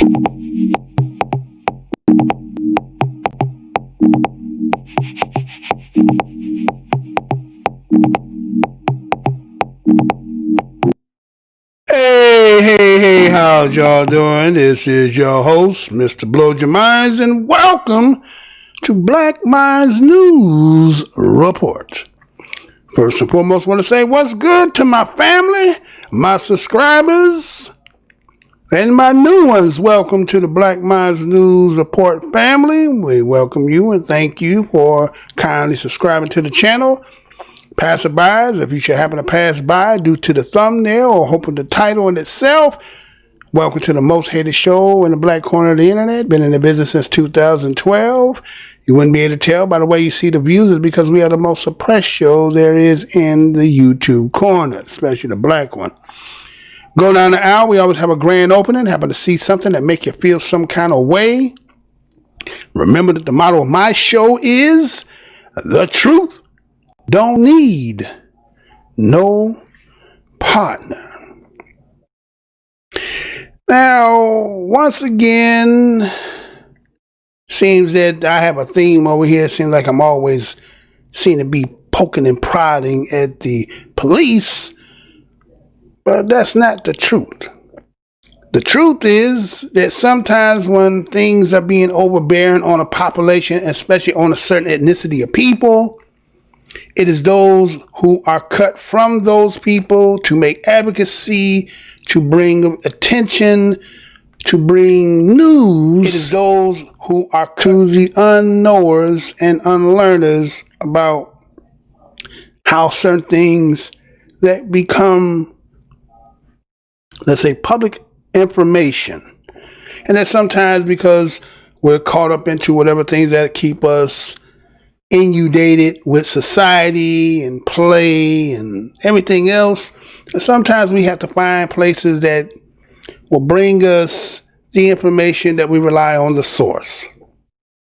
Hey, how's y'all doing? This is your host, Mr. Blow Your Minds, and welcome to Black Minds News Report. First and foremost, I want to say what's good to my family, my subscribers, and my new ones. Welcome to the Black Minds News Report family. We welcome you and thank you for kindly subscribing to the channel. Passerbys, if you should happen to pass by due to the thumbnail or hoping the title in itself, welcome to the most hated show in the black corner of the internet. Been in the business since 2012. You wouldn't be able to tell by the way you see the views is because we are the most suppressed show there is in the YouTube corner, especially the black one. Go down the aisle, we always have a grand opening. Happen to see something that make you feel some kind of way. Remember that the motto of my show is the truth don't need no partner. Now, once again, seems that I have a theme over here. Seems like I'm always seen to be poking and prodding at the police, but that's not the truth. The truth is that sometimes when things are being overbearing on a population, especially on a certain ethnicity of people, it is those who are cut from those people to make advocacy, to bring attention, to bring news. It is those who are to the unknowers and unlearners about how certain things that become, let's say, public information. And that's sometimes because we're caught up into whatever things that keep us inundated with society and play and everything else. And sometimes we have to find places that will bring us the information that we rely on the source.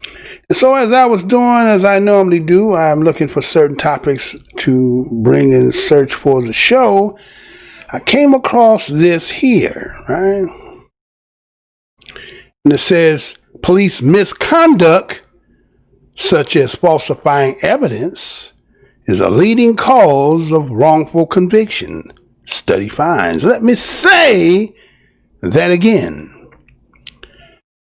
And so as I was doing, as I normally do, I'm looking for certain topics to bring and search for the show. I came across this here, right? And it says, police misconduct such as falsifying evidence is a leading cause of wrongful conviction, study finds. Let me say that again.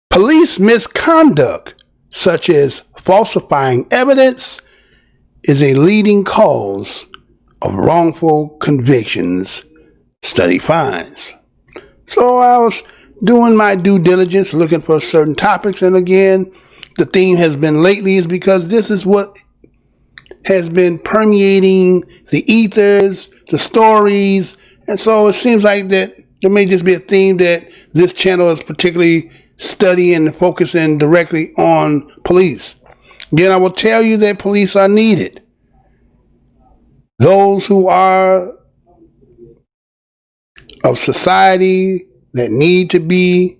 Police misconduct, such as falsifying evidence, is a leading cause of wrongful convictions, study finds. So I was doing my due diligence, looking for certain topics, and again, the theme has been lately is because this is what has been permeating the ethers, the stories, and so it seems like that there may just be a theme that this channel is particularly studying and focusing directly on police. Again, I will tell you that police are needed. Those who are of society that need to be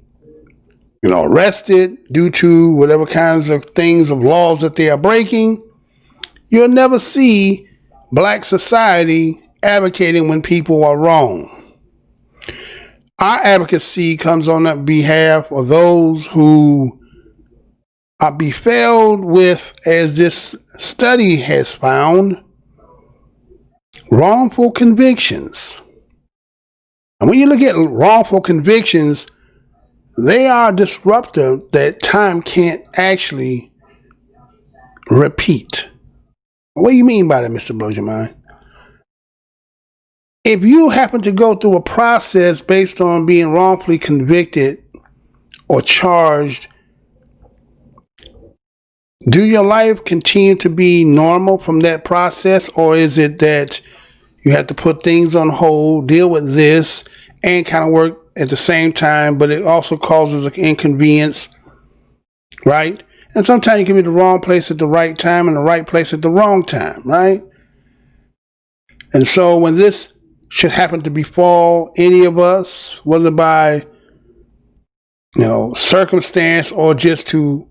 arrested due to whatever kinds of things of laws that they are breaking, you'll never see black society advocating when people are wrong. Our advocacy comes on the behalf of those who are befuddled with, as this study has found, wrongful convictions. And when you look at wrongful convictions, they are disruptive that time can't actually repeat. What do you mean by that, Mr. Blows Your Mind? If you happen to go through a process based on being wrongfully convicted or charged, do your life continue to be normal from that process, or is it that you have to put things on hold, deal with this, and kind of work at the same time, but it also causes an inconvenience, right? And sometimes you can be the wrong place at the right time and the right place at the wrong time, right? And so when this should happen to befall any of us, whether by circumstance or just to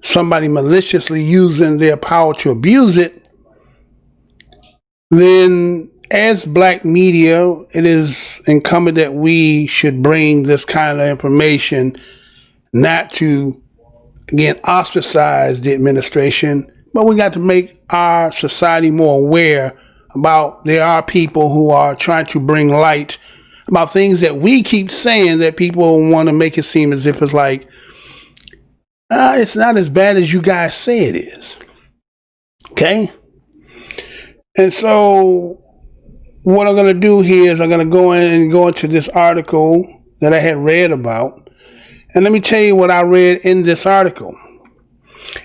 somebody maliciously using their power to abuse it, then as black media, it is incumbent that we should bring this kind of information not to, again, ostracize the administration, but we got to make our society more aware about there are people who are trying to bring light about things that we keep saying that people want to make it seem as if it's like, it's not as bad as you guys say it is. Okay? And so what I'm going to do here is I'm going to go in and go into this article that I had read about. And let me tell you what I read in this article.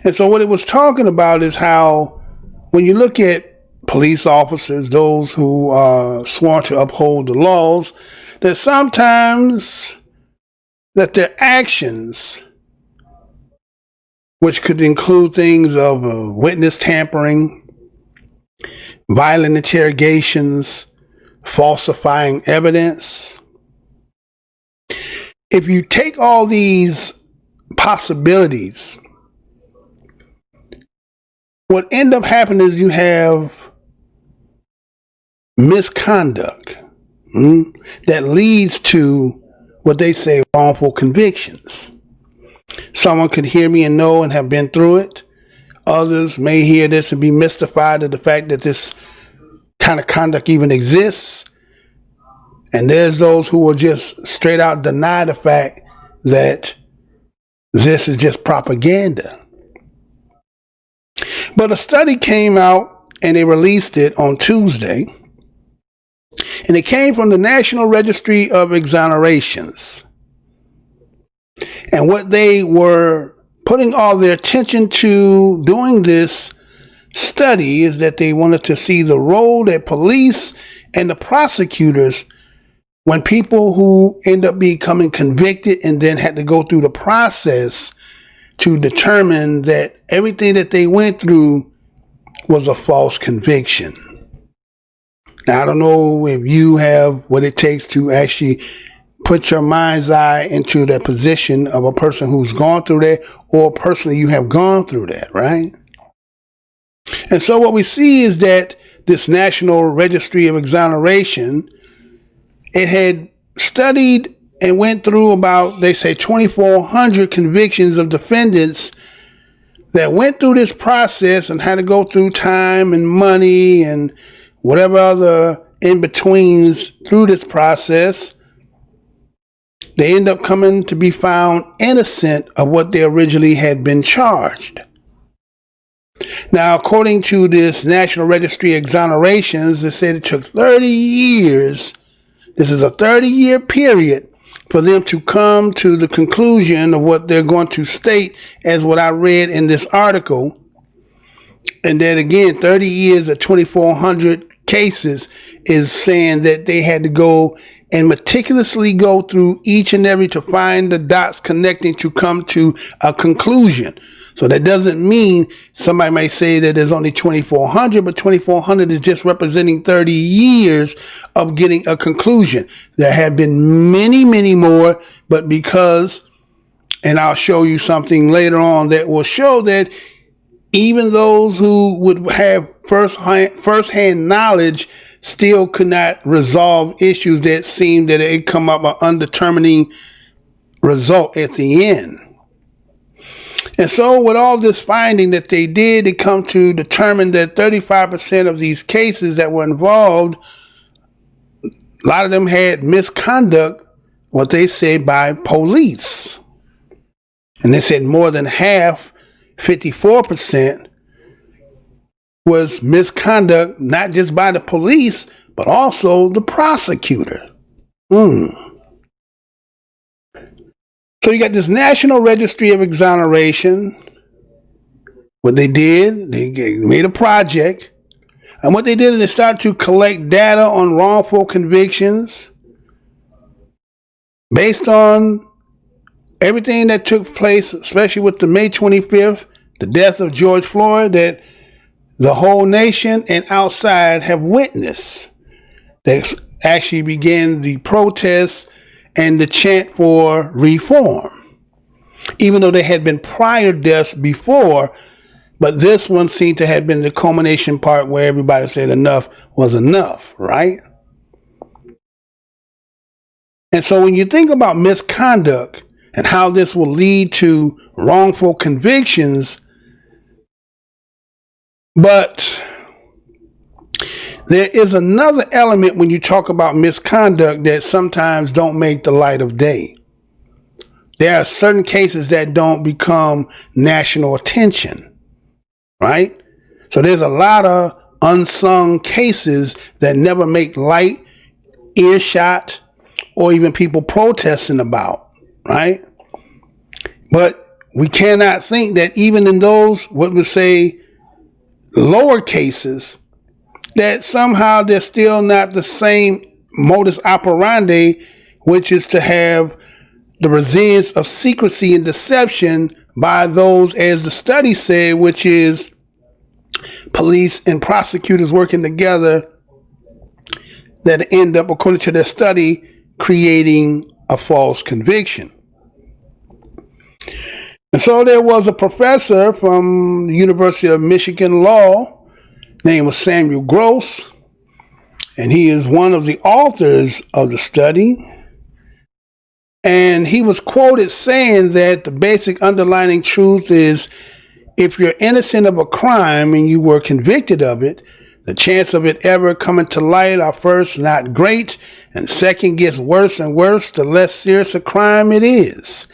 And so what it was talking about is how when you look at police officers, those who are sworn to uphold the laws, that sometimes that their actions, which could include things of witness tampering, violent interrogations, falsifying evidence. If you take all these possibilities, what end up happening is you have misconduct that leads to what they say wrongful convictions. Someone could hear me and know and have been through it. Others may hear this and be mystified at the fact that this kind of conduct even exists. And there's those who will just straight out deny the fact that this is just propaganda. But a study came out and they released it on Tuesday. And it came from the National Registry of Exonerations. And what they were putting all their attention to doing this study is that they wanted to see the role that police and the prosecutors, when people who end up becoming convicted and then had to go through the process to determine that everything that they went through was a false conviction. Now, I don't know if you have what it takes to actually put your mind's eye into the position of a person who's gone through that, or personally you have gone through that, right? And so what we see is that this National Registry of Exoneration, it had studied and went through about, they say, 2,400 convictions of defendants that went through this process and had to go through time and money and whatever other in-betweens through this process. They end up coming to be found innocent of what they originally had been charged. Now, according to this National Registry of Exonerations, they said it took 30 years. This is a 30-year period for them to come to the conclusion of what they're going to state as what I read in this article. And that, again, 30 years of 2,400 cases is saying that they had to go and meticulously go through each and every to find the dots connecting to come to a conclusion. So that doesn't mean somebody may say that there's only 2,400, but 2,400 is just representing 30 years of getting a conclusion. There have been many, many more, but because, and I'll show you something later on that will show that even those who would have first-hand knowledge still could not resolve issues that seemed that it come up an undetermining result at the end. And so with all this finding that they did, it come to determine that 35% of these cases that were involved, a lot of them had misconduct, what they say, by police. And they said more than half, 54%, was misconduct, not just by the police, but also the prosecutor. So you got this National Registry of Exoneration. What they did, they made a project. And what they did is they started to collect data on wrongful convictions based on everything that took place, especially with the May 25th, the death of George Floyd, that the whole nation and outside have witnessed. They actually began the protests and the chant for reform, even though there had been prior deaths before, but this one seemed to have been the culmination part where everybody said enough was enough, right? And so when you think about misconduct, and how this will lead to wrongful convictions. But there is another element when you talk about misconduct that sometimes don't make the light of day. There are certain cases that don't become national attention, right? So there's a lot of unsung cases that never make light, earshot, or even people protesting about, right? But we cannot think that even in those, what we say, lower cases, that somehow they're still not the same modus operandi, which is to have the resilience of secrecy and deception by those, as the study said, which is police and prosecutors working together, that end up, according to their study, creating a false conviction. And so there was a professor from the University of Michigan Law, name was Samuel Gross, and he is one of the authors of the study. And he was quoted saying that the basic underlying truth is, if you're innocent of a crime and you were convicted of it, the chance of it ever coming to light are first not great, and second gets worse and worse the less serious a crime it is.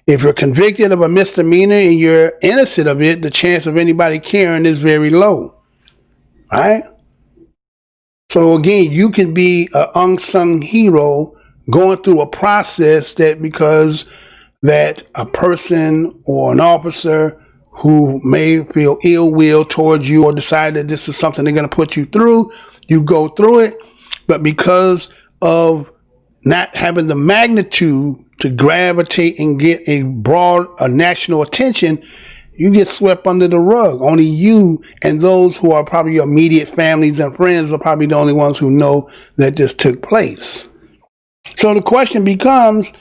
If you're convicted of a misdemeanor and you're innocent of it, the chance of anybody caring is very low. Right? So again, you can be an unsung hero going through a process that because that a person or an officer who may feel ill will towards you or decide that this is something they're going to put you through, you go through it. But because of not having the magnitude to gravitate and get a national attention, you get swept under the rug. Only you and those who are probably your immediate families and friends are probably the only ones who know that this took place. So the question becomes,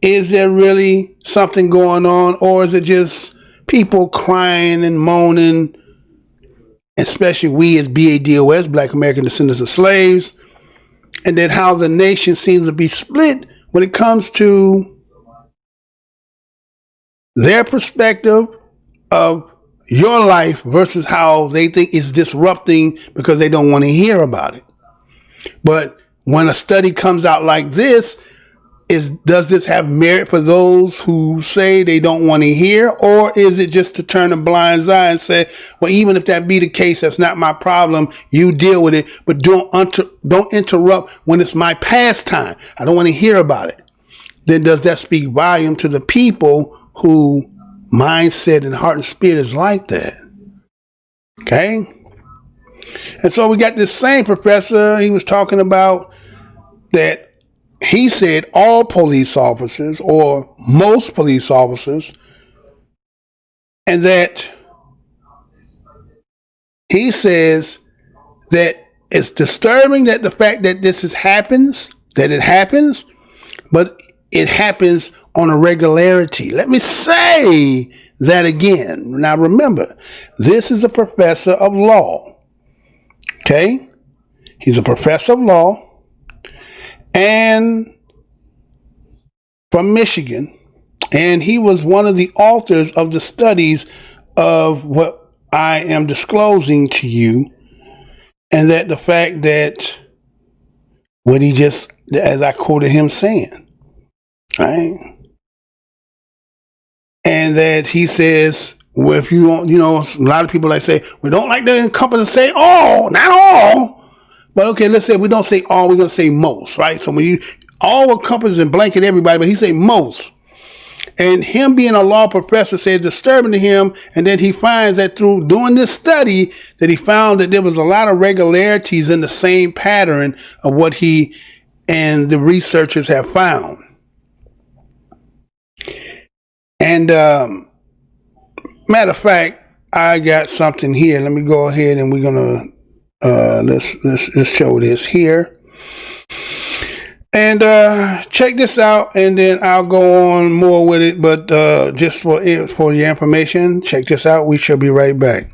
is there really something going on, or is it just people crying and moaning, especially we as BADOS, Black American Descendants of Slaves, and then how the nation seems to be split when it comes to their perspective of your life versus how they think it's disrupting because they don't want to hear about it. But when a study comes out like this, does this have merit for those who say they don't want to hear, or is it just to turn a blind eye and say, well, even if that be the case, that's not my problem. You deal with it, but don't interrupt when it's my pastime. I don't want to hear about it. Then does that speak volume to the people who mindset and heart and spirit is like that? Okay. And so we got this same professor. He was talking about that. He said all police officers, or most police officers, and that he says that it's disturbing that the fact that it happens, but it happens on a regularity. Let me say that again. Now remember, this is a professor of law. Okay? He's a professor of law. And from Michigan, and he was one of the authors of the studies of what I am disclosing to you, and that the fact that what he just, as I quoted him saying, right, and that he says, well, if you want, a lot of people like say, we don't like to encompass and say all, not all. But okay, let's say we don't say all, we're going to say most, right? So when you all encompass and blanket everybody, but he say most. And him being a law professor said disturbing to him, and then he finds that through doing this study that he found that there was a lot of regularities in the same pattern of what he and the researchers have found. And matter of fact, I got something here. Let me go ahead and we're going to let's show this here, and check this out, and then I'll go on more with it. But just for your information, check this out. We shall be right back.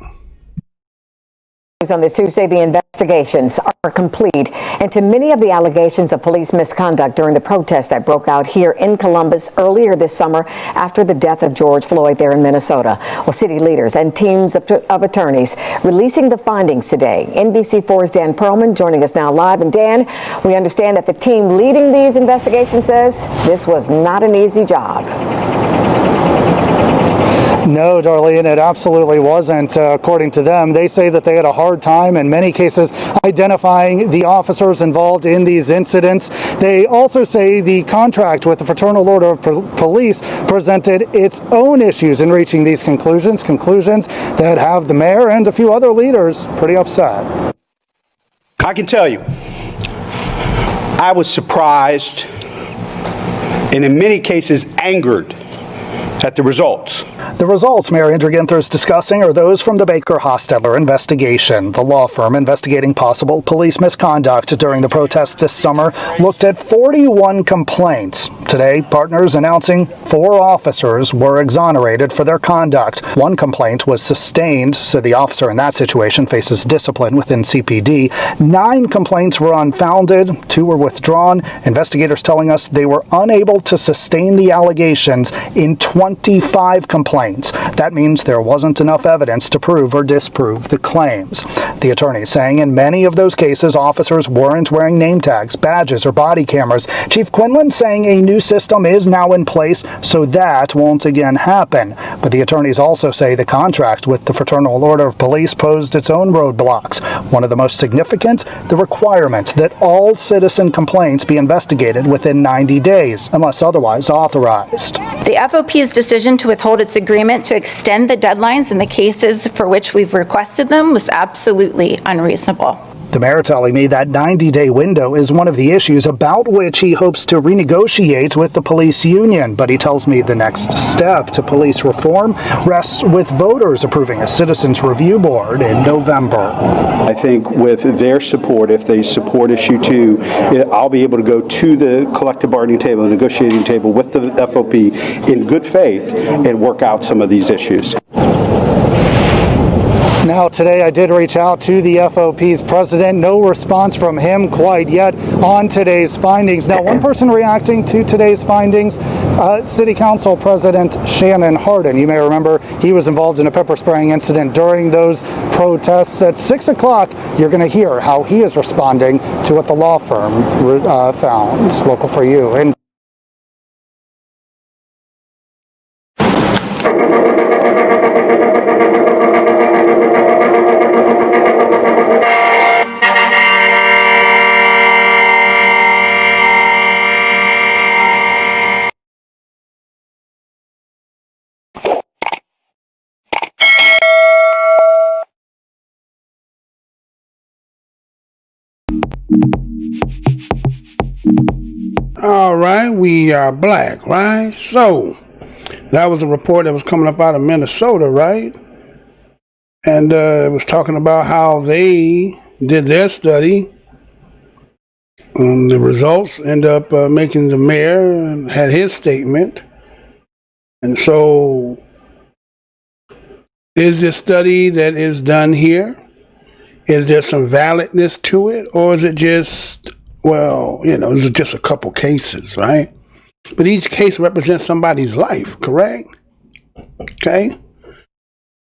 On this Tuesday, the investigations are complete into many of the allegations of police misconduct during the protests that broke out here in Columbus earlier this summer after the death of George Floyd there in Minnesota. Well, city leaders and teams of attorneys releasing the findings today. NBC4's Dan Perlman joining us now live. And Dan, we understand that the team leading these investigations says this was not an easy job. No, Darlene, it absolutely wasn't. According to them, they say that they had a hard time in many cases identifying the officers involved in these incidents. They also say the contract with the Fraternal Order of Police presented its own issues in reaching these conclusions that have the mayor and a few other leaders pretty upset. I can tell you, I was surprised and in many cases angered at the results. The results Mayor Andrew Ginther is discussing are those from the Baker-Hostetler investigation. The law firm investigating possible police misconduct during the protests this summer looked at 41 complaints. Today, partners announcing 4 officers were exonerated for their conduct. 1 complaint was sustained, so the officer in that situation faces discipline within CPD. 9 complaints were unfounded, 2 were withdrawn. Investigators telling us they were unable to sustain the allegations in 25 complaints. That means there wasn't enough evidence to prove or disprove the claims. The attorney saying in many of those cases, officers weren't wearing name tags, badges, or body cameras. Chief Quinlan saying a new system is now in place, so that won't again happen. But the attorneys also say the contract with the Fraternal Order of Police posed its own roadblocks. One of the most significant, the requirement that all citizen complaints be investigated within 90 days, unless otherwise authorized. The FOP's decision to withhold its agreement to extend the deadlines in the cases for which we've requested them was absolutely unreasonable. The mayor telling me that 90-day window is one of the issues about which he hopes to renegotiate with the police union. But he tells me the next step to police reform rests with voters approving a citizens review board in November. I think with their support, if they support issue 2, I'll be able to go to the collective bargaining table, the negotiating table with the FOP in good faith and work out some of these issues. Now, today I did reach out to the FOP's president. No response from him quite yet on today's findings. Now, one person reacting to today's findings, City Council President Shannon Hardin. You may remember he was involved in a pepper spraying incident during those protests. At 6 o'clock, you're going to hear how he is responding to what the law firm found. Local for you. And All right, we are black, right? So that was a report that was coming up out of Minnesota, right? And it was talking about how they did their study. The results end up making the mayor had his statement. And so is this study that is done here, is there some validness to it? Or is it just, well, you know, is it just a couple cases, right? But each case represents somebody's life, correct? Okay.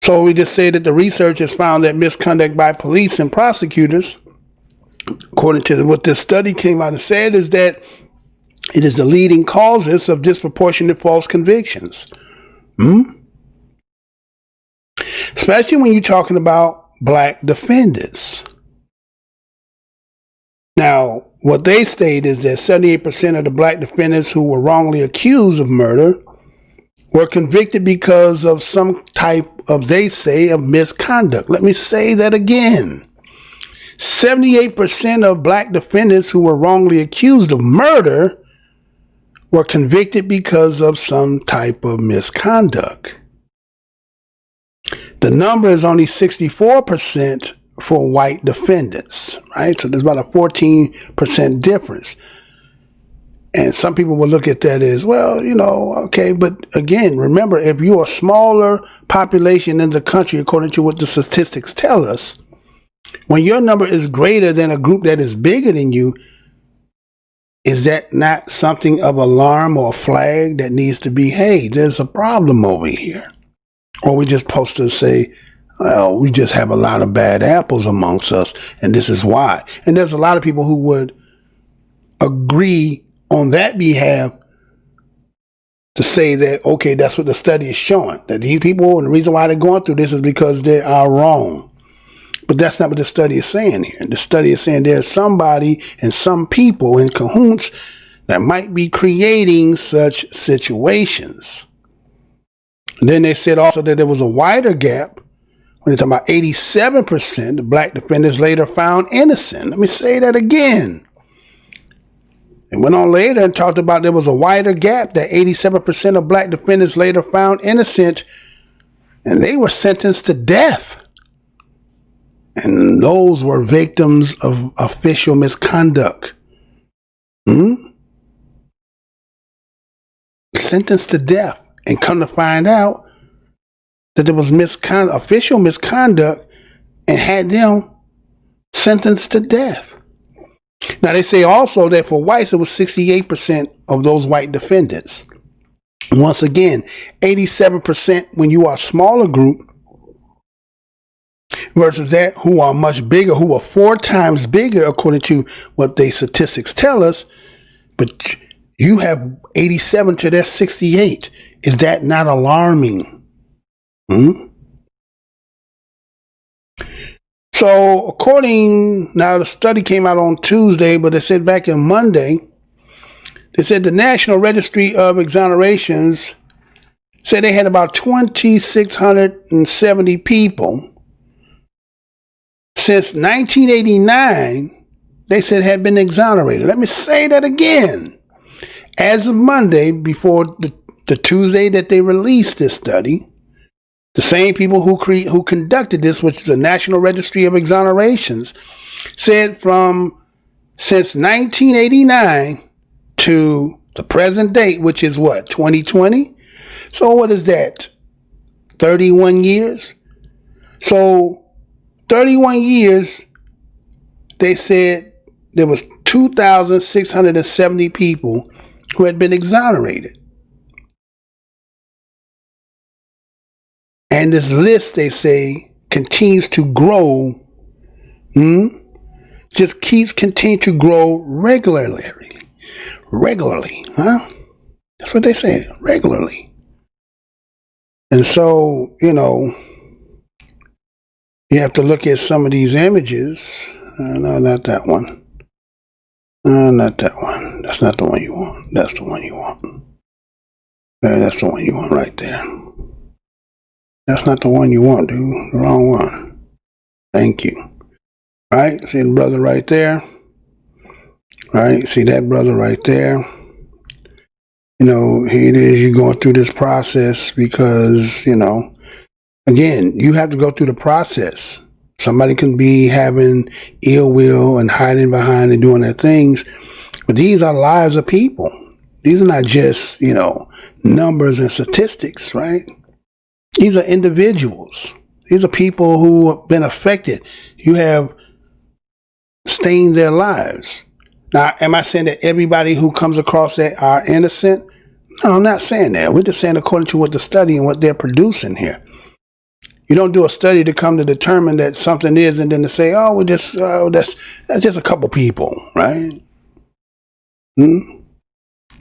So we just say that the research has found that misconduct by police and prosecutors, according to what this study came out and said, is that it is the leading causes of disproportionate false convictions. Especially when you're talking about black defendants. Now, what they state is that 78% of the black defendants who were wrongly accused of murder were convicted because of some type of, they say, of misconduct. Let me say that again. 78% of black defendants who were wrongly accused of murder were convicted because of some type of misconduct. The number is only 64% for white defendants, right? So there's about a 14% difference. And some people will look at that as, well, you know, okay. But again, remember, if you're a smaller population in the country, according to what the statistics tell us, When your number is greater than a group that is bigger than you, is that not something of alarm or a flag that needs to be, hey, there's a problem over here? Or we just supposed to say, well, we just have a lot of bad apples amongst us, and this is why. And there's a lot of people who would agree on that behalf to say that, okay, that's what the study is showing, that these people, and the reason why they're going through this is because they are wrong. But that's not what the study is saying here. The study is saying there's somebody and some people in cahoots that might be creating such situations. And then they said also that there was a wider gap when they talk about 87% of black defendants later found innocent. Let me say that again. They went on later and talked about there was a wider gap, that 87% of black defendants later found innocent, and they were sentenced to death. And those were victims of official misconduct. Sentenced to death. And come to find out that there was official misconduct, and had them sentenced to death. Now they say also that for whites, it was 68% of those white defendants. Once again, 87% when you are a smaller group, versus that who are much bigger, who are 4 times bigger according to what the statistics tell us. But you have 87 to their 68. Is that not alarming? So now the study came out on Tuesday, but they said back in Monday, they said the National Registry of Exonerations said they had about 2,670 people since 1989, they said had been exonerated. Let me say that again. As of Monday, before the Tuesday that they released this study, the same people who conducted this, which is the National Registry of Exonerations, said since 1989 to the present date, which is what, 2020? So what is that? 31 years? So 31 years, they said there was 2,670 people who had been exonerated. And this list, they say, continues to grow. Just continue to grow regularly. Regularly, huh? That's what they say, regularly. And so, you have to look at some of these images. No, not that one. Not that one. That's not the one you want. That's the one you want. That's the one you want right there. That's not the one you want, dude. The wrong one. Thank you. All right, see the brother right there? All right, see that brother right there? Here it is, you're going through this process because, again, you have to go through the process. Somebody can be having ill will and hiding behind and doing their things, but these are lives of people. These are not just, numbers and statistics, right? These are individuals. These are people who have been affected. You have stained their lives. Now, am I saying that everybody who comes across that are innocent? No, I'm not saying that. We're just saying according to what the study and what they're producing here. You don't do a study to come to determine that something is, and then to say, oh, that's just a couple people, right?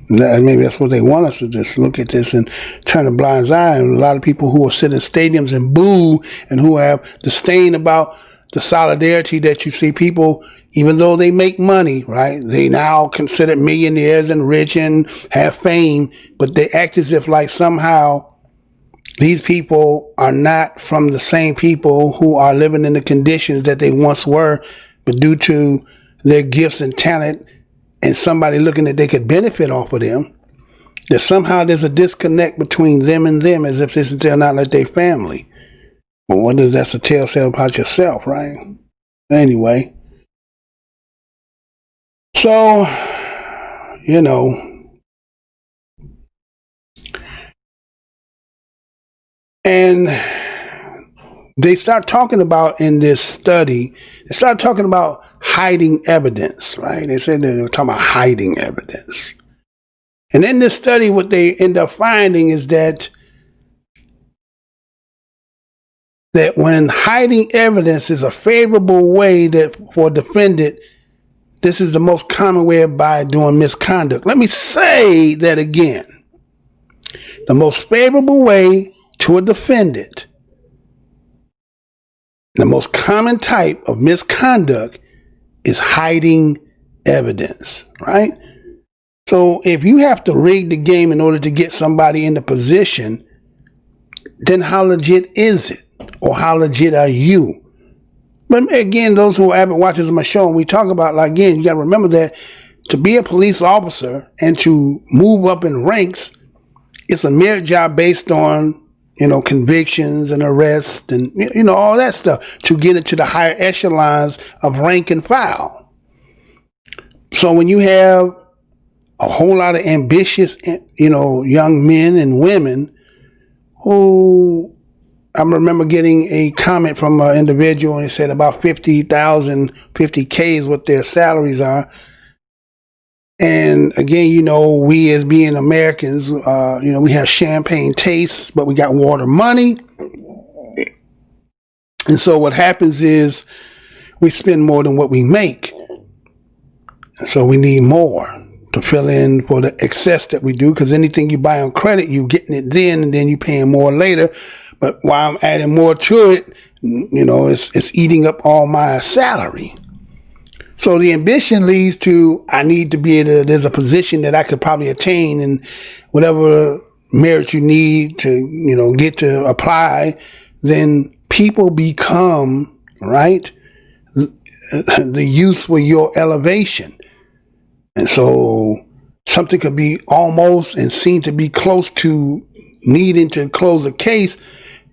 Maybe that's what they want us to just look at this and turn a blind eye. And a lot of people who will sit in stadiums and boo, and who have disdain about the solidarity that you see people, even though they make money, right? They now considered millionaires and rich and have fame, but they act as if like somehow these people are not from the same people who are living in the conditions that they once were, but due to their gifts and talent and somebody looking that they could benefit off of them, that somehow there's a disconnect between them and them, as if they're not like their family. Well, what does that's a telltale about yourself, right? Anyway. So, and they start talking about in this study, they start talking about hiding evidence, right? They said they were talking about hiding evidence. And in this study, what they end up finding is that when hiding evidence is a favorable way that for a defendant, this is the most common way by doing misconduct. Let me say that again. The most favorable way to a defendant, the most common type of misconduct is hiding evidence, right? So if you have to rig the game in order to get somebody in the position, then how legit is it? Or how legit are you? But again, those who are avid watchers of my show, and we talk about, like, again, you got to remember that to be a police officer and to move up in ranks, it's a merit job based on, convictions and arrests and, all that stuff to get into the higher echelons of rank and file. So when you have a whole lot of ambitious, young men and women who, I remember getting a comment from an individual, and he said about 50,000, 50K is what their salaries are. And again, we as being Americans, we have champagne tastes, but we got water money. And so what happens is we spend more than what we make. So we need more to fill in for the excess that we do, because anything you buy on credit, you getting it then, and then you paying more later. But while I'm adding more to it, it's eating up all my salary. So the ambition leads to, I need to be able to, there's a position that I could probably attain, and whatever merit you need to, get to apply, then people become, right, the use for your elevation. And so something could be almost and seem to be close to needing to close a case,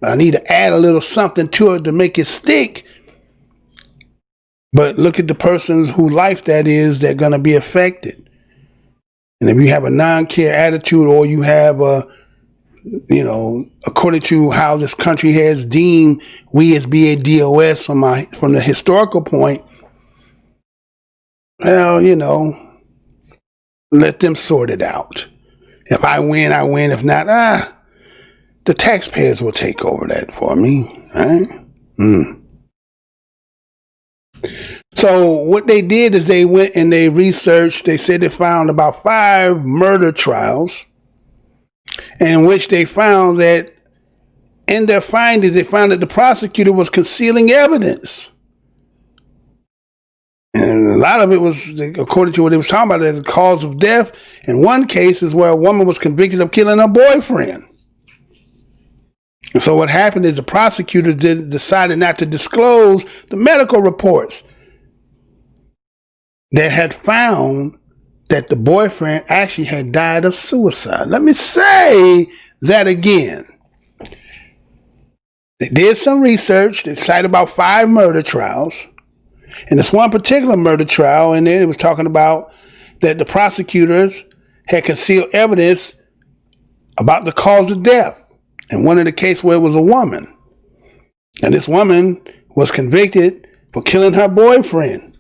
but I need to add a little something to it to make it stick. But look at the person whose life that is, they're going to be affected. And if you have a non-care attitude, or you have a, according to how this country has deemed we as BADOS from the historical point, well, let them sort it out. If I win, I win. If not, the taxpayers will take over that for me, right? So what they did is they went and they researched. They said they found about 5 murder trials in which they found that in their findings, they found that the prosecutor was concealing evidence. And a lot of it was, according to what they was talking about, as a cause of death. In one case is where a woman was convicted of killing her boyfriend. And so what happened is the prosecutors decided not to disclose the medical reports that had found that the boyfriend actually had died of suicide. Let me say that again. They did some research. They cited about 5 murder trials. And this one particular murder trial, and then it was talking about that the prosecutors had concealed evidence about the cause of death. And one of the cases where it was a woman. And this woman was convicted for killing her boyfriend.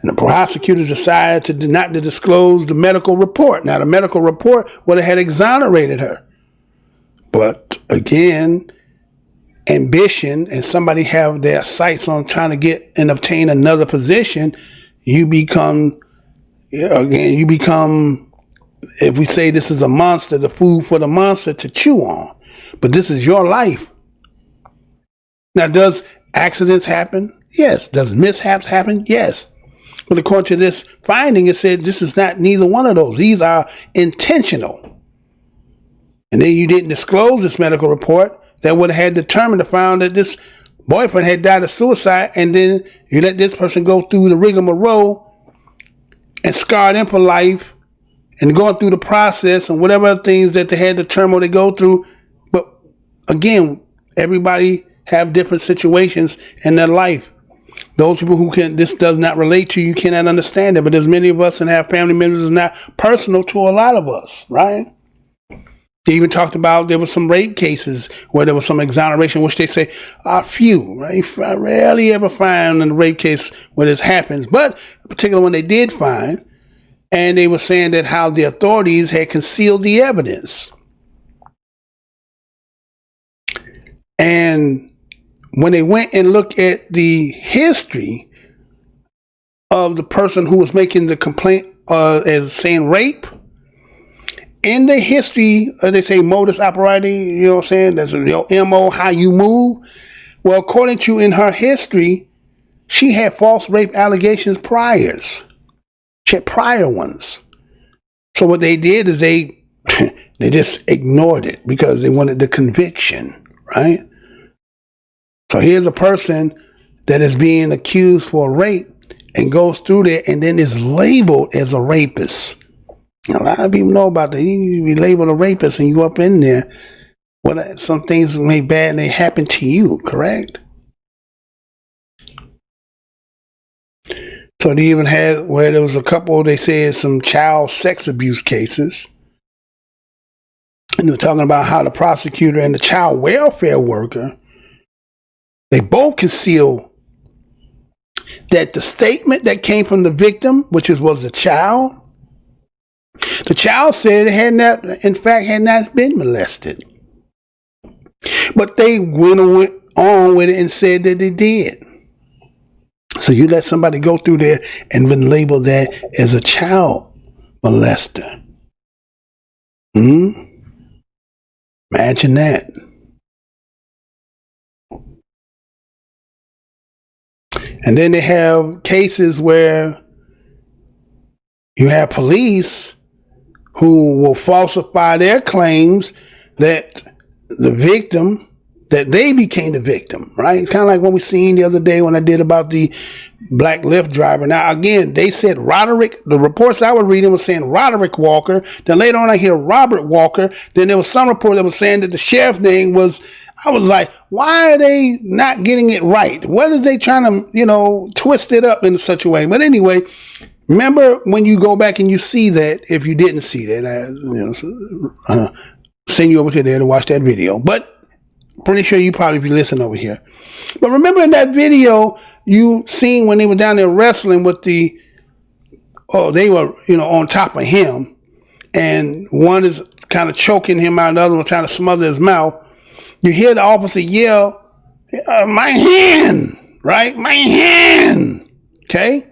And the prosecutors decided not to disclose the medical report. Now, the medical report would have had exonerated her. But again, ambition and somebody have their sights on trying to get and obtain another position, you become, if we say this is a monster, the food for the monster to chew on. But this is your life. Now, does accidents happen? Yes. Does mishaps happen? Yes. But according to this finding, it said this is not neither one of those. These are intentional. And then you didn't disclose this medical report that would have had determined to find that this boyfriend had died of suicide, and then you let this person go through the rigmarole and scarred them for life and going through the process and whatever things that they had to turmoil they go through. But again, everybody have different situations in their life. Those people who this does not relate to, you cannot understand it. But there's many of us and have family members that's not personal to a lot of us, right? They even talked about there were some rape cases where there was some exoneration, which they say are few, right? I rarely ever find in a rape case where this happens, but particularly when they did find, and they were saying that how the authorities had concealed the evidence. And when they went and looked at the history of the person who was making the complaint as saying rape, in the history, they say modus operandi, you know what I'm saying? That's your MO, how you move. Well, according to in her history, she had false rape allegations priors. She had prior ones. So what they did is they just ignored it because they wanted the conviction, right? So here's a person that is being accused for rape and goes through there and then is labeled as a rapist. A lot of people know about that. You be labeled a rapist and you up in there. Well, some things may bad and they happen to you, correct? So they even had where there was a couple, they said some child sex abuse cases. And they were talking about how the prosecutor and the child welfare worker, they both concealed that the statement that came from the victim, which was the child said it had not, in fact, had not been molested. But they went on with it and said that they did. So you let somebody go through there and been labeled that as a child molester. Imagine that. And then they have cases where you have police who will falsify their claims that the victim, that they became the victim, right? It's kind of like what we seen the other day when I did about the black Lyft driver. Now, again, they said Roderick, the reports I was reading was saying Roderick Walker. Then later on I hear Robert Walker. Then there was some report that was saying that the sheriff's name was, I was like, why are they not getting it right? What is they trying to, twist it up in such a way? But anyway, remember when you go back and you see that, if you didn't see that, send you over to there to watch that video. But pretty sure you probably be listening over here. But remember in that video, you seen when they were down there wrestling with they were, on top of him. And one is kind of choking him out, the other one trying to smother his mouth. You hear the officer yell, my hand, right? My hand. Okay.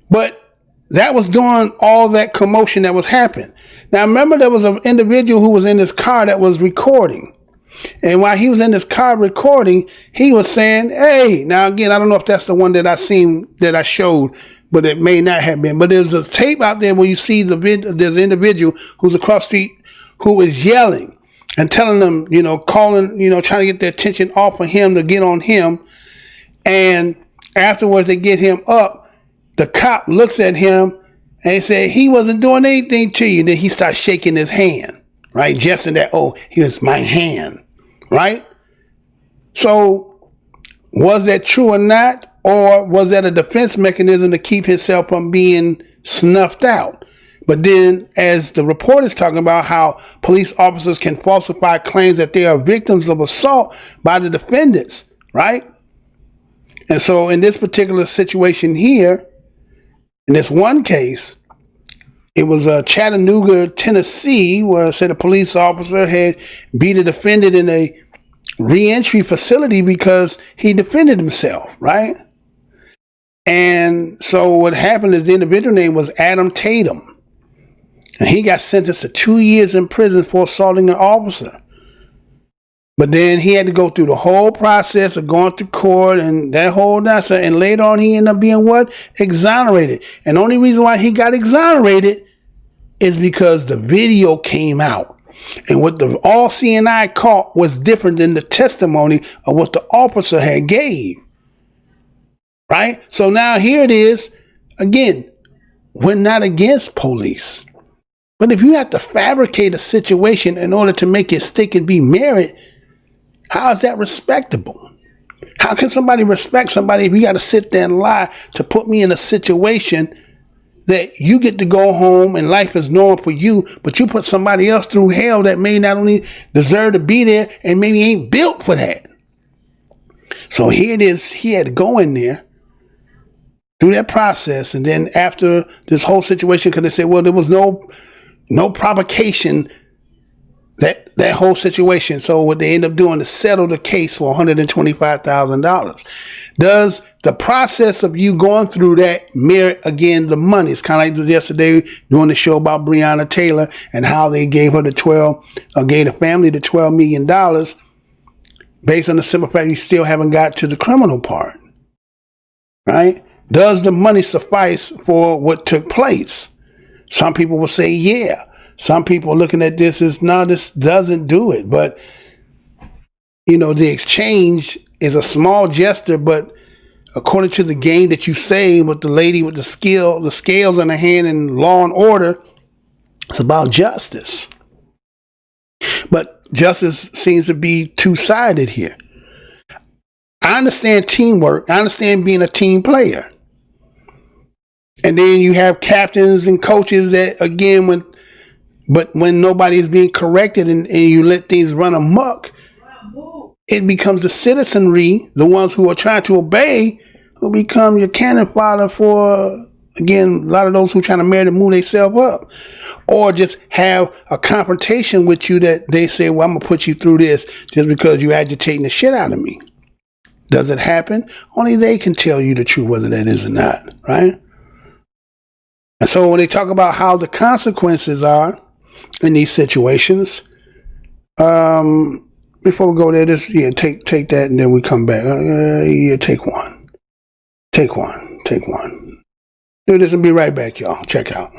But that was during all that commotion that was happening. Now, remember there was an individual who was in this car that was recording. And while he was in this car recording, he was saying, hey, now again, I don't know if that's the one that I seen, that I showed, but it may not have been. But there's a tape out there where you see there's an individual who's across the street who is yelling and telling them, calling, trying to get their attention off of him to get on him. And afterwards they get him up. The cop looks at him and he said, he wasn't doing anything to you. Then he starts shaking his hand, right? Gesturing that, he was my hand, right? So was that true or not? Or was that a defense mechanism to keep himself from being snuffed out? But then as the report is talking about how police officers can falsify claims that they are victims of assault by the defendants, right? And so in this particular situation here, in this one case, it was Chattanooga, Tennessee, where it said a police officer had beat a defendant in a reentry facility because he defended himself, right? And so what happened is the individual name was Adam Tatum. And he got sentenced to 2 years in prison for assaulting an officer. But then he had to go through the whole process of going through court and that whole nonsense. And later on, he ended up being what? Exonerated. And the only reason why he got exonerated is because the video came out. And what the all seeing eye caught was different than the testimony of what the officer had gave. Right? So now here it is. Again, we're not against police. But if you have to fabricate a situation in order to make it stick and be merit, how is that respectable? How can somebody respect somebody if you got to sit there and lie to put me in a situation that you get to go home and life is normal for you, but you put somebody else through hell that may not only deserve to be there and maybe ain't built for that. So here it is. He had to go in there, do that process, and then after this whole situation, because they said, well, there was no provocation, that whole situation. So what they end up doing is settle the case for $125,000. Does the process of you going through that merit again the money? It's kind of like yesterday doing the show about Breonna Taylor and how they gave her gave the family the $12 million based on the simple fact you still haven't got to the criminal part, right? Does the money suffice for what took place? Some people will say, yeah. Some people are looking at this as, no, this doesn't do it. But, the exchange is a small gesture, but according to the game that you say with the lady with the scales in her hand and Law and Order, it's about justice. But justice seems to be two-sided here. I understand teamwork. I understand being a team player. And then you have captains and coaches that, again, when nobody is being corrected and you let things run amok, it becomes the citizenry, the ones who are trying to obey, who become your cannon fodder for, again, a lot of those who are trying to marry to move themselves up. Or just have a confrontation with you that they say, well, I'm going to put you through this just because you're agitating the shit out of me. Does it happen? Only they can tell you the truth, whether that is or not, right? And so when they talk about how the consequences are in these situations, before we go there, take that and then we come back. Take one. Do this and be right back, y'all. Check out.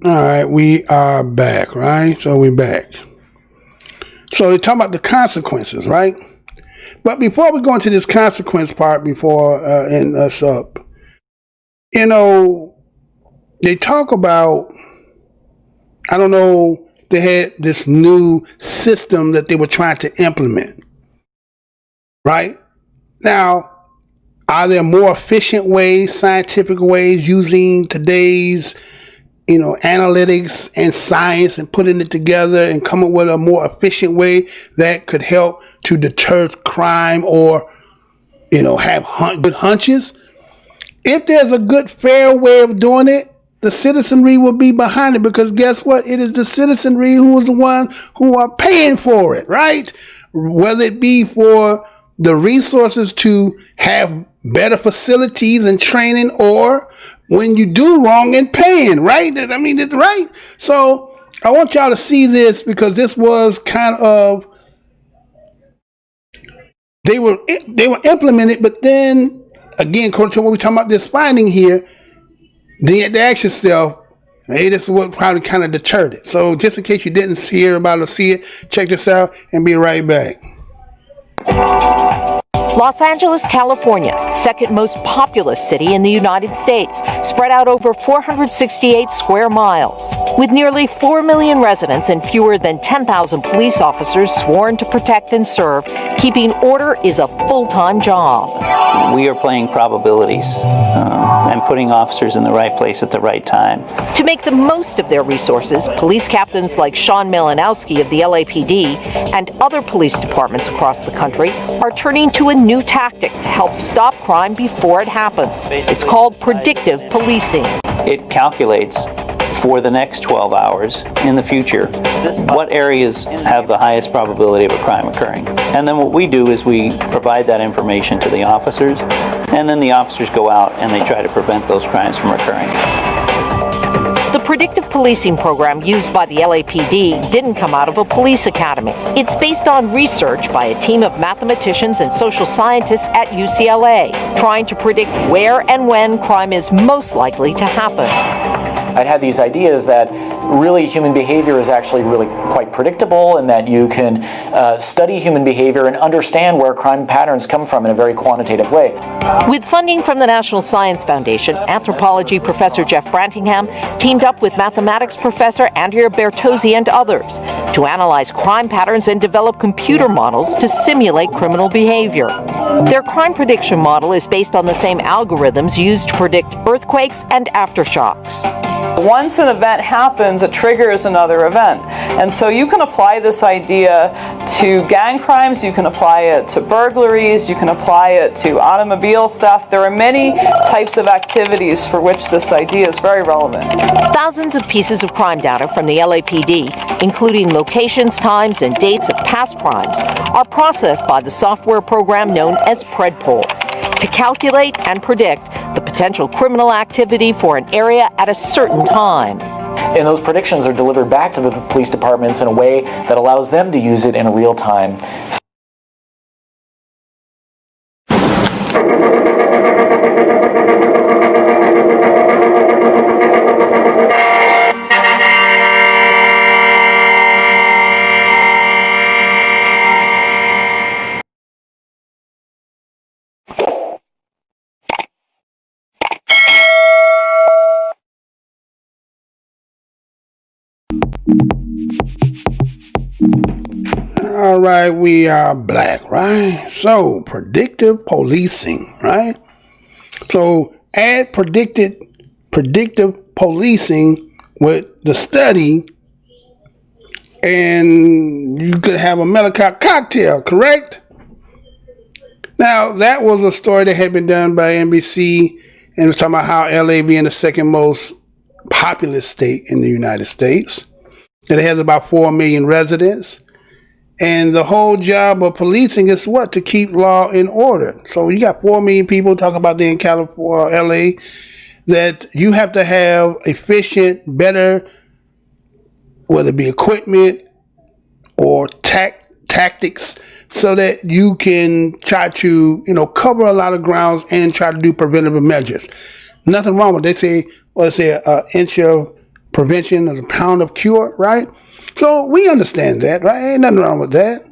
All right, we are back, right? So we're back. So they talk about the consequences, right? But before we go into this consequence part, before end us up, they talk about, I don't know, they had this new system that they were trying to implement, right? Now, are there more efficient ways, scientific ways, using today's analytics and science and putting it together and come up with a more efficient way that could help to deter crime or, have good hunches? If there's a good, fair way of doing it, the citizenry will be behind it, because guess what? It is the citizenry who is the ones who are paying for it, right? Whether it be for the resources to have better facilities and training, or when you do wrong and paying, right? I mean, it's right. So I want y'all to see this, because this was kind of, they were implemented, but then again, according to what we're talking about, this finding here, then you have to ask yourself, hey, this is what probably kind of deterred it. So just in case you didn't hear about it or see it, check this out and be right back. Los Angeles, California, second most populous city in the United States, spread out over 468 square miles. With nearly 4 million residents and fewer than 10,000 police officers sworn to protect and serve, keeping order is a full-time job. We are playing probabilities and putting officers in the right place at the right time. To make the most of their resources, police captains like Sean Malinowski of the LAPD and other police departments across the country are turning to a new tactic to help stop crime before it happens. It's called predictive policing. It calculates for the next 12 hours in the future what areas have the highest probability of a crime occurring. And then what we do is we provide that information to the officers, and then the officers go out and they try to prevent those crimes from occurring. The predictive policing program used by the LAPD didn't come out of a police academy. It's based on research by a team of mathematicians and social scientists at UCLA, trying to predict where and when crime is most likely to happen. I'd had these ideas that really human behavior is actually really quite predictable, and that you can study human behavior and understand where crime patterns come from in a very quantitative way. With funding from the National Science Foundation, anthropology professor Jeff Brantingham teamed up with mathematics professor Andrea Bertozzi and others to analyze crime patterns and develop computer models to simulate criminal behavior. Their crime prediction model is based on the same algorithms used to predict earthquakes and aftershocks. Once an event happens, it triggers another event. And so you can apply this idea to gang crimes, you can apply it to burglaries, you can apply it to automobile theft. There are many types of activities for which this idea is very relevant. Thousands of pieces of crime data from the LAPD, including locations, times, and dates of past crimes, are processed by the software program known as PredPol to calculate and predict the potential criminal activity for an area at a certain time. And those predictions are delivered back to the police departments in a way that allows them to use it in real time. All right, we are black, right? So, predictive policing, right? So, add predictive policing with the study, and you could have a Mellicott cocktail, correct? Now, that was a story that had been done by NBC, and it was talking about how LA being the second most populous state in the United States. That it has about 4 million residents. And the whole job of policing is what? To keep law and order. So you got 4 million people talking about there in California, LA, that you have to have efficient, better, whether it be equipment or tactics, so that you can try to, cover a lot of grounds and try to do preventative measures. Nothing wrong with it. They say, an inch of prevention is a pound of cure, right? So we understand that, right? Ain't nothing wrong with that.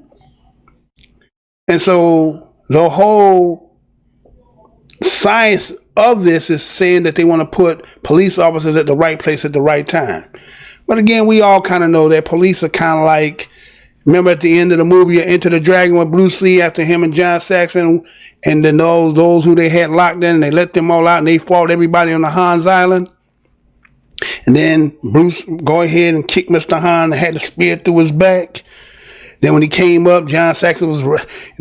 And so the whole science of this is saying that they want to put police officers at the right place at the right time. But again, we all kind of know that police are kind of like, remember at the end of the movie, Enter the Dragon with Bruce Lee, after him and John Saxon, and then those who they had locked in, and they let them all out and they fought everybody on the Hans Island. And then Bruce go ahead and kick Mr. Han and had the spear through his back. Then when he came up, John Saxon was,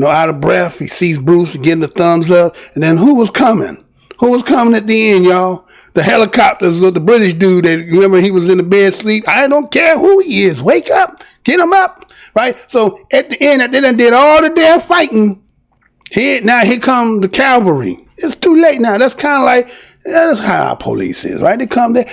out of breath. He sees Bruce getting the thumbs up. And then who was coming? Who was coming at the end, y'all? The helicopters with the British dude that, remember, he was in the bed sleep. I don't care who he is. Wake up. Get him up. Right? So at the end, they done did all the damn fighting. Here come the cavalry. It's too late now. That's kind of like, that's how our police is, right? They come there.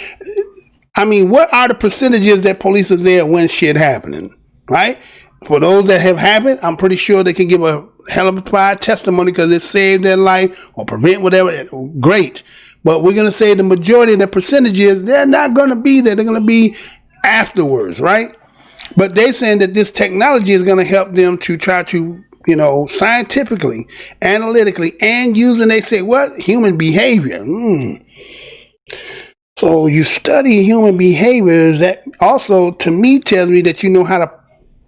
I mean, what are the percentages that police are there when shit happening, right? For those that have happened, I'm pretty sure they can give a hell of a pride testimony because it saved their life or prevent whatever. Great. But we're going to say the majority of the percentages, they're not going to be there. They're going to be afterwards, right? But they're saying that this technology is going to help them to try to, scientifically, analytically, and using, they say, what? Human behavior. So you study human behaviors, that also, to me, tells me that you know how to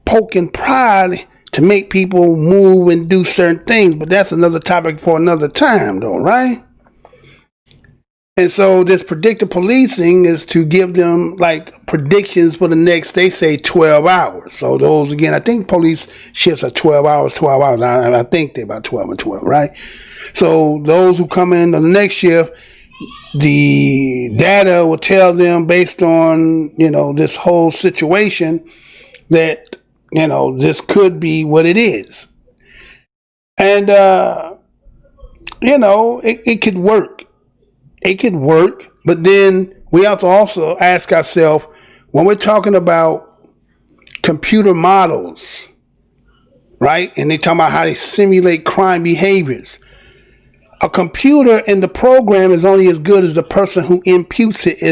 poke and prod to make people move and do certain things. But that's another topic for another time, though, right? And so this predictive policing is to give them like predictions for the next, they say 12 hours. So those, again, I think police shifts are 12 hours. I think they're about 12 and 12, right? So those who come in on the next shift, the data will tell them based on, this whole situation that, this could be what it is. And, it could work. It could work, but then we have to also ask ourselves, when we're talking about computer models, right? And they talk about how they simulate crime behaviors. A computer and the program is only as good as the person who imputes it.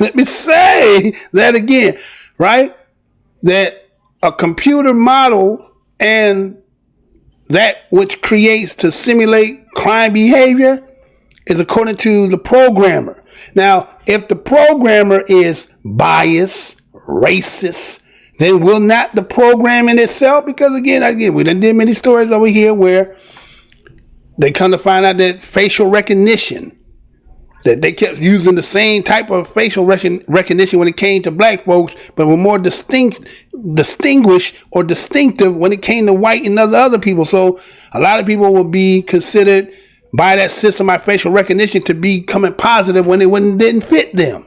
Let me say that again, right? That a computer model and that which creates to simulate crime behavior is according to the programmer. Now, if the programmer is biased, racist, then will not the program in itself? Because again, we done did many stories over here where they come to find out that facial recognition, that they kept using the same type of facial recognition when it came to black folks, but were more distinguished or distinctive when it came to white and other people. So a lot of people will be considered by that system of facial recognition to be coming positive when it didn't fit them.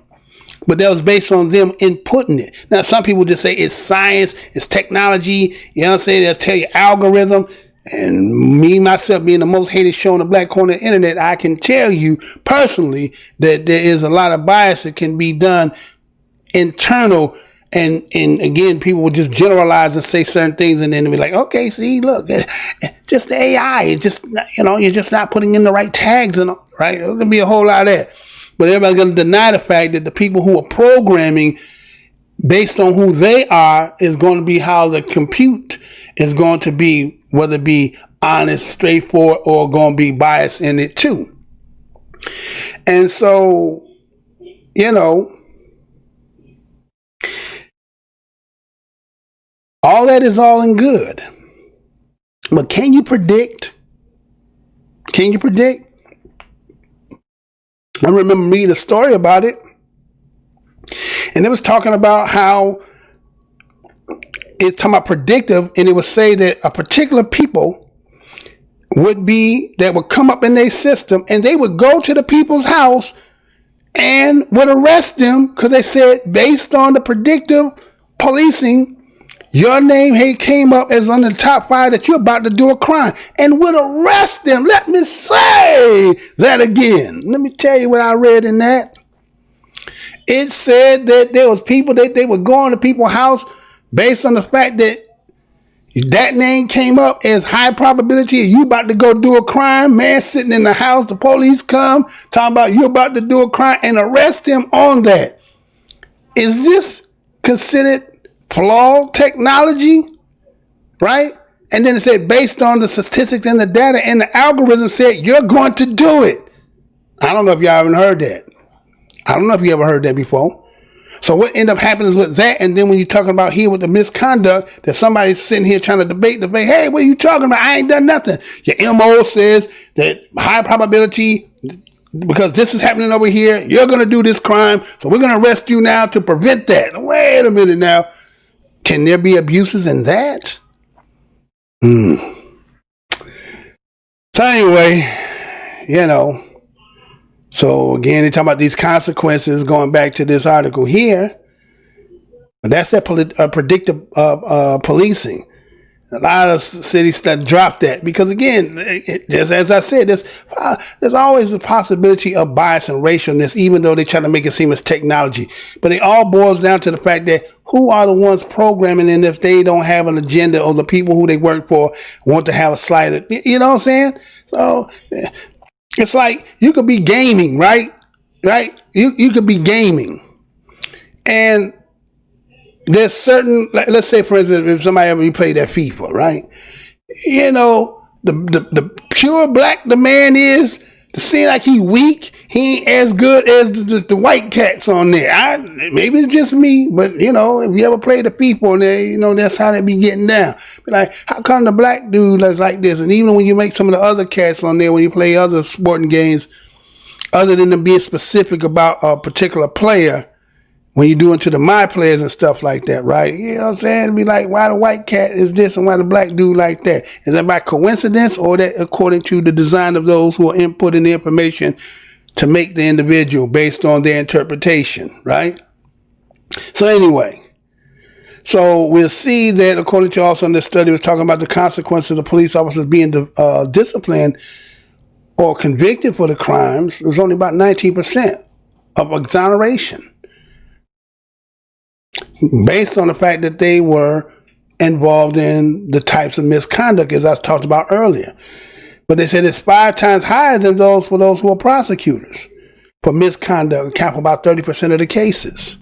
But that was based on them inputting it. Now, some people just say it's science, it's technology, you know what I'm saying? They'll tell you algorithm. And me, myself, being the most hated show on the black corner of the internet, I can tell you personally that there is a lot of bias that can be done internal. And again, people will just generalize and say certain things and then they'll be like, okay, see, look, just the AI, it's just, you're just not putting in the right tags and all, right? There's going to be a whole lot of that. But everybody's going to deny the fact that the people who are programming based on who they are is going to be how the compute is going to be, whether it be honest, straightforward, or going to be biased in it too. And so, all that is all in good. But can you predict? Can you predict? I remember reading a story about it. And it was talking about how it's talking about predictive, and it would say that a particular people that would come up in their system and they would go to the people's house and would arrest them because they said, based on the predictive policing, your name came up as on the top 5 that you're about to do a crime, and would arrest them. Let me say that again. Let me tell you what I read in that. It said that there was people that they would go into people's house based on the fact that that name came up as high probability of you about to go do a crime. Man sitting in the house, the police come, talking about you about to do a crime, and arrest him on that. Is this considered flawed technology? Right? And then it said based on the statistics and the data, and the algorithm said you're going to do it. I don't know if y'all haven't heard that. I don't know if you ever heard that before. So what ended up happening with that, and then when you're talking about here with the misconduct, that somebody's sitting here trying to debate, hey, what are you talking about? I ain't done nothing. Your MO says that high probability, because this is happening over here, you're going to do this crime, so we're going to arrest you now to prevent that. Wait a minute now. Can there be abuses in that? So anyway, so again, they talk about these consequences going back to this article here. But that's that predictive policing. A lot of cities that drop that because, again, just as I said, there's always a possibility of bias and racialness, even though they try to make it seem as technology. But it all boils down to the fact that who are the ones programming, and if they don't have an agenda, or the people who they work for want to have a slight, you know what I'm saying? So it's like you could be gaming, right? You could be gaming, and there's certain, let's say, for instance, if somebody ever played that FIFA, right? The pure black the man is, to seem like he weak, he ain't as good as the white cats on there. Maybe it's just me, but if you ever played the FIFA on there, that's how they be getting down. But like, how come the black dude is like this? And even when you make some of the other cats on there, when you play other sporting games, other than them being specific about a particular player, when you do into the my players and stuff like that, right? You know what I'm saying? It'd be like, why the white cat is this and why the black dude like that? Is that by coincidence, or that according to the design of those who are inputting the information to make the individual based on their interpretation, right? So anyway, so we'll see that according to also in this study, was talking about the consequences of police officers being disciplined or convicted for the crimes. It was only about 19% of exoneration based on the fact that they were involved in the types of misconduct as I talked about earlier. But they said it's 5 times higher than those for those who are prosecutors for misconduct, account for about 30% of the cases.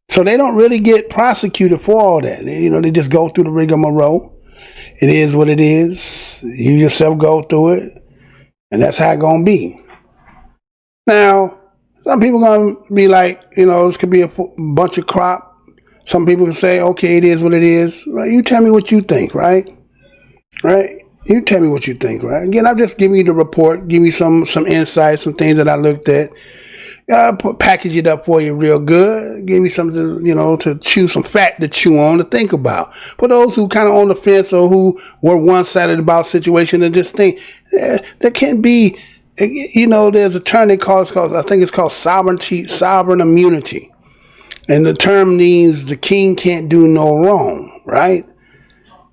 So they don't really get prosecuted for all that. They just go through the rigmarole. It is what it is. You yourself go through it, and that's how it's going to be. Now, some people going to be like, this could be a bunch of crop. Some people can say, okay, it is what it is. Right? You tell me what you think, right? Right? You tell me what you think, right? Again, I'm just giving you the report, give you some insights, some things that I looked at. Package it up for you real good. Give you something, to chew, some fat to chew on, to think about. For those who kind of on the fence or who were one-sided about situation and just think, there can be, there's a term they call, I think it's called sovereign immunity. And the term means the king can't do no wrong, right?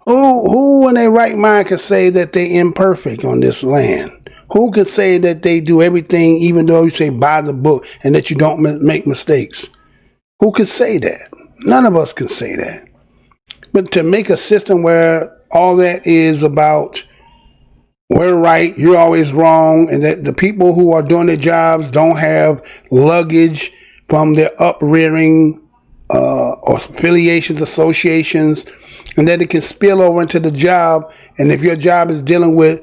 Who in their right mind can say that they're imperfect on this land? Who can say that they do everything, even though you say by the book, and that you don't make mistakes? Who can say that? None of us can say that. But to make a system where all that is about we're right, you're always wrong, and that the people who are doing their jobs don't have luggage from their uprearing or affiliations, associations, and that it can spill over into the job. And if your job is dealing with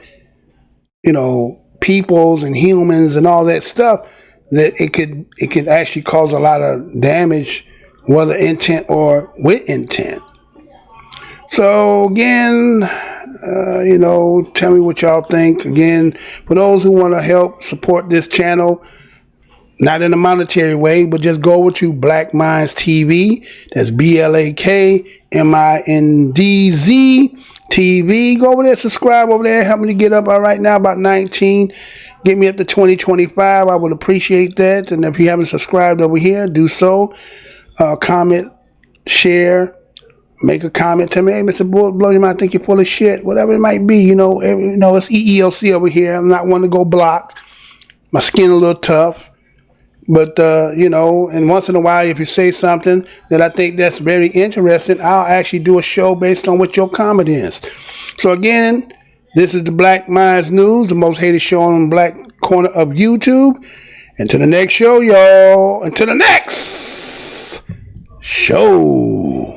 peoples and humans and all that stuff, that it could actually cause a lot of damage, whether intent or with intent. So again, tell me what y'all think. Again, for those who want to help support this channel, not in a monetary way, but just go over to Black Minds TV. That's BLAK MINDZ TV. Go over there, subscribe over there. Help me to get up right now about 19. Get me up to 2025. I would appreciate that. And if you haven't subscribed over here, do so. Comment, share, make a comment. Tell me, hey, Mr. Blow, you might think you're full of shit. Whatever it might be, it's EEOC over here. I'm not one to go block. My skin a little tough. But, and once in a while, if you say something that I think that's very interesting, I'll actually do a show based on what your comment is. So again, this is the Black Minds News, the most hated show on the black corner of YouTube. Until the next show, y'all. Until the next show.